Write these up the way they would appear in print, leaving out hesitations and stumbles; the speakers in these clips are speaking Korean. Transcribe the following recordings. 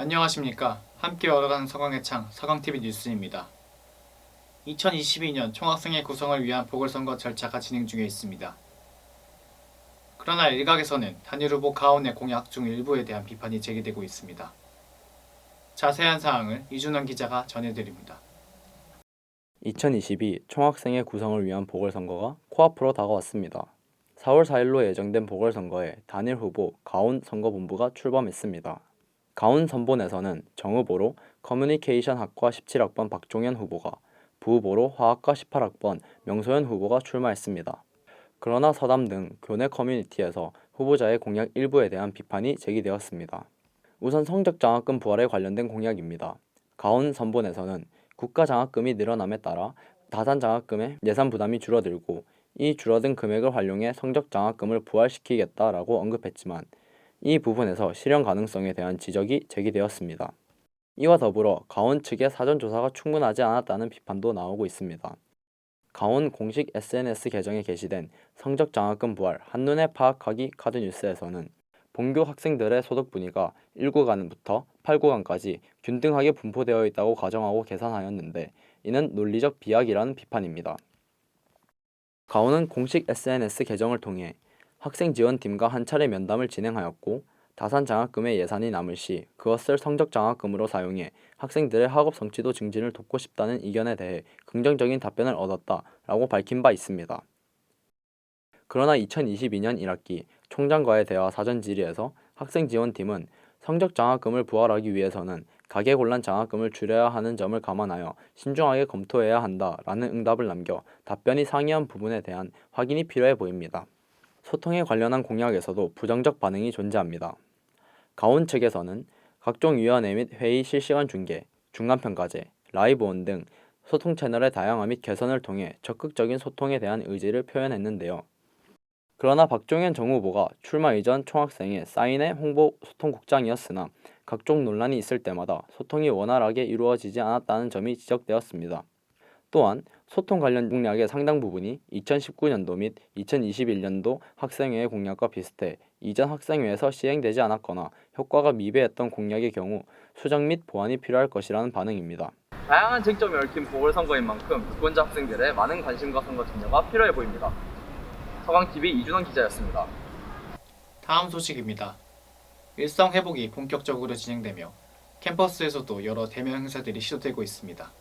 안녕하십니까. 함께 열어가는 서강의 창 서강TV 뉴스입니다. 2022년 총학생회 구성을 위한 보궐선거 절차가 진행 중에 있습니다. 그러나 일각에서는 단일 후보 가온의 공약 중 일부에 대한 비판이 제기되고 있습니다. 자세한 사항을 이준원 기자가 전해드립니다. 2022 총학생회 구성을 위한 보궐선거가 코앞으로 다가왔습니다. 4월 4일로 예정된 보궐선거에 단일 후보 가온 선거본부가 출범했습니다. 가온 선본에서는 정후보로 커뮤니케이션 학과 17학번 박종현 후보가, 부후보로 화학과 18학번 명소연 후보가 출마했습니다. 그러나 서담 등 교내 커뮤니티에서 후보자의 공약 일부에 대한 비판이 제기되었습니다. 우선 성적장학금 부활에 관련된 공약입니다. 가온 선본에서는 국가장학금이 늘어남에 따라 다산장학금의 예산 부담이 줄어들고 이 줄어든 금액을 활용해 성적장학금을 부활시키겠다라고 언급했지만 이 부분에서 실현 가능성에 대한 지적이 제기되었습니다. 이와 더불어 가온 측의 사전조사가 충분하지 않았다는 비판도 나오고 있습니다. 가온 공식 SNS 계정에 게시된 성적장학금 부활 한눈에 파악하기 카드뉴스에서는 본교 학생들의 소득 분위가 1구간부터 8구간까지 균등하게 분포되어 있다고 가정하고 계산하였는데 이는 논리적 비약이라는 비판입니다. 가온은 공식 SNS 계정을 통해 학생지원팀과 한 차례 면담을 진행하였고 다산장학금의 예산이 남을 시 그것을 성적장학금으로 사용해 학생들의 학업 성취도 증진을 돕고 싶다는 의견에 대해 긍정적인 답변을 얻었다라고 밝힌 바 있습니다. 그러나 2022년 1학기 총장과의 대화 사전 질의에서 학생지원팀은 성적장학금을 부활하기 위해서는 가계곤란 장학금을 줄여야 하는 점을 감안하여 신중하게 검토해야 한다라는 응답을 남겨 답변이 상이한 부분에 대한 확인이 필요해 보입니다. 소통에 관련한 공약에서도 부정적 반응이 존재합니다. 가온 측에서는 각종 위원회 및 회의 실시간 중계, 중간평가제, 라이브온 등 소통 채널의 다양화 및 개선을 통해 적극적인 소통에 대한 의지를 표현했는데요. 그러나 박종현 정 후보가 출마 이전 총학생회 사인회 홍보 소통국장이었으나 각종 논란이 있을 때마다 소통이 원활하게 이루어지지 않았다는 점이 지적되었습니다. 또한 소통 관련 공약의 상당 부분이 2019년도 및 2021년도 학생회의 공약과 비슷해 이전 학생회에서 시행되지 않았거나 효과가 미비했던 공약의 경우 수정 및 보완이 필요할 것이라는 반응입니다. 다양한 쟁점이 얽힌 보궐선거인 만큼 유권자 학생들의 많은 관심과 선거 참여가 필요해 보입니다. 서강TV 이준원 기자였습니다. 다음 소식입니다. 일상 회복이 본격적으로 진행되며 캠퍼스에서도 여러 대면 행사들이 시도되고 있습니다.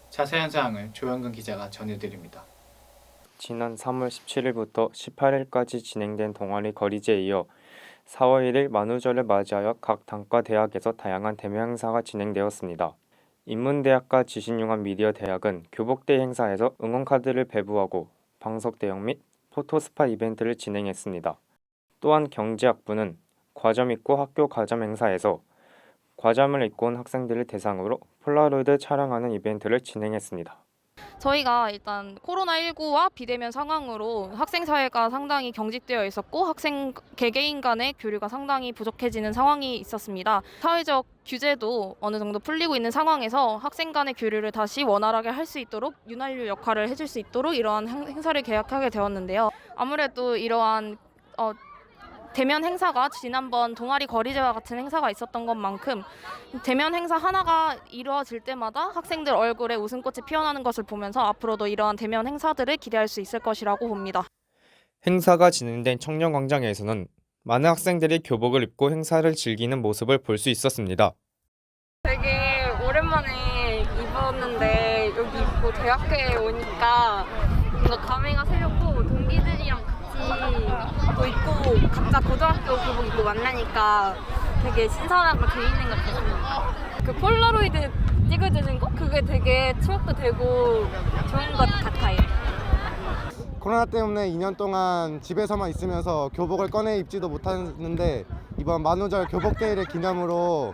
자세한 사항을 조영근 기자가 전해드립니다. 지난 3월 17일부터 18일까지 진행된 동아리 거리제에 이어 4월 1일 만우절을 맞이하여 각 단과 대학에서 다양한 대면 행사가 진행되었습니다. 인문대학과 지신융합미디어대학은 교복데이 행사에서 응원카드를 배부하고 방석 대형 및 포토스팟 이벤트를 진행했습니다. 또한 경제학부는 과점 입고 학교 과점 행사에서 과점을 입고 온 학생들을 대상으로 폴라로이드 촬영하는 이벤트를 진행했습니다. 저희가 일단 코로나19와 비대면 상황으로 학생 사회가 상당히 경직되어 있었고 학생 개개인 간의 교류가 상당히 부족해지는 상황이 있었습니다. 사회적 규제도 어느 정도 풀리고 있는 상황에서 학생 간의 교류를 다시 원활하게 할 수 있도록 윤활유 역할을 해줄 수 있도록 이러한 행사를 계획하게 되었는데요. 아무래도 이러한 대면 행사가 지난번 동아리 거리제와 같은 행사가 있었던 것만큼 대면 행사 하나가 이루어질 때마다 학생들 얼굴에 웃음꽃이 피어나는 것을 보면서 앞으로도 이러한 대면 행사들을 기대할 수 있을 것이라고 봅니다. 행사가 진행된 청년광장에서는 많은 학생들이 교복을 입고 행사를 즐기는 모습을 볼 수 있었습니다. 되게 오랜만에 입었는데 여기 입고 대학교에 오니까 뭔가 감회가 새롭고 동기들이랑 같이 또 입고 각자 고등학교 교복 입고 만나니까 되게 신선하고 재밌는 것 같습니다. 그 폴라로이드 찍어주는 거? 그게 되게 추억도 되고 좋은 것 같아요. 코로나 때문에 2년 동안 집에서만 있으면서 교복을 꺼내 입지도 못했는데 이번 만우절 교복데이를 기념으로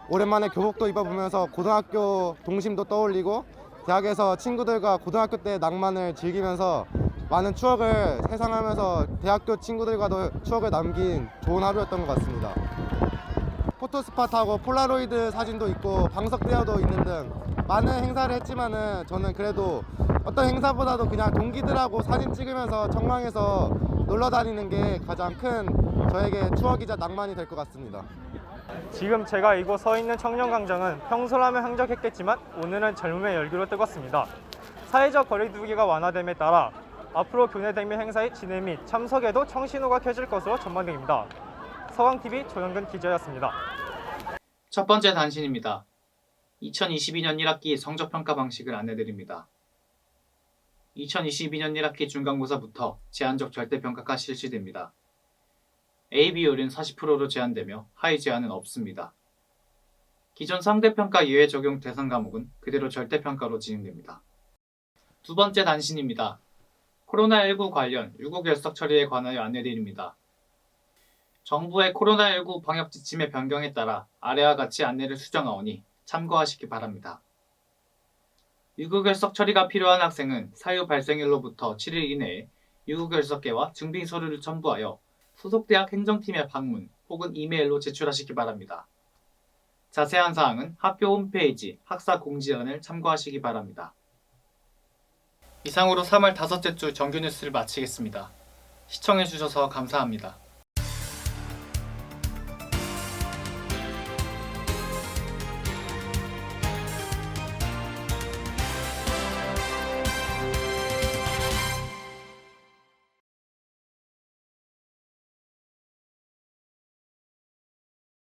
오랜만에 교복도 입어보면서 고등학교 동심도 떠올리고 대학에서 친구들과 고등학교 때 낭만을 즐기면서 많은 추억을 회상하면서 대학교 친구들과도 추억을 남긴 좋은 하루였던 것 같습니다. 포토스팟하고 폴라로이드 사진도 있고 방석 대여도 있는 등 많은 행사를 했지만은 저는 그래도 어떤 행사보다도 그냥 동기들하고 사진 찍으면서 청량에서 놀러 다니는 게 가장 큰 저에게 추억이자 낭만이 될 것 같습니다. 지금 제가 이곳 서 있는 청년광장은 평소라면 한적했겠지만 오늘은 젊음의 열기로 뜨겁습니다. 사회적 거리두기가 완화됨에 따라 앞으로 교내대면 행사의 진행 및 참석에도 청신호가 켜질 것으로 전망됩니다. 서강TV 조영근 기자였습니다. 첫 번째 단신입니다. 2022년 1학기 성적평가 방식을 안내드립니다. 2022년 1학기 중간고사부터 제한적 절대평가가 실시됩니다. A 비율은 40%로 제한되며 하위 제한은 없습니다. 기존 상대평가 예외 적용 대상 과목은 그대로 절대평가로 진행됩니다. 두 번째 단신입니다. 코로나19 관련 유구 결석 처리에 관하여 안내드립니다. 정부의 코로나19 방역 지침의 변경에 따라 아래와 같이 안내를 수정하오니 참고하시기 바랍니다. 유구 결석 처리가 필요한 학생은 사유 발생일로부터 7일 이내에 유구 결석계와 증빙 서류를 첨부하여 소속 대학 행정팀에 방문 혹은 이메일로 제출하시기 바랍니다. 자세한 사항은 학교 홈페이지 학사 공지란을 참고하시기 바랍니다. 이상으로 3월 5째 주 정규 뉴스를 마치겠습니다. 시청해주셔서 감사합니다.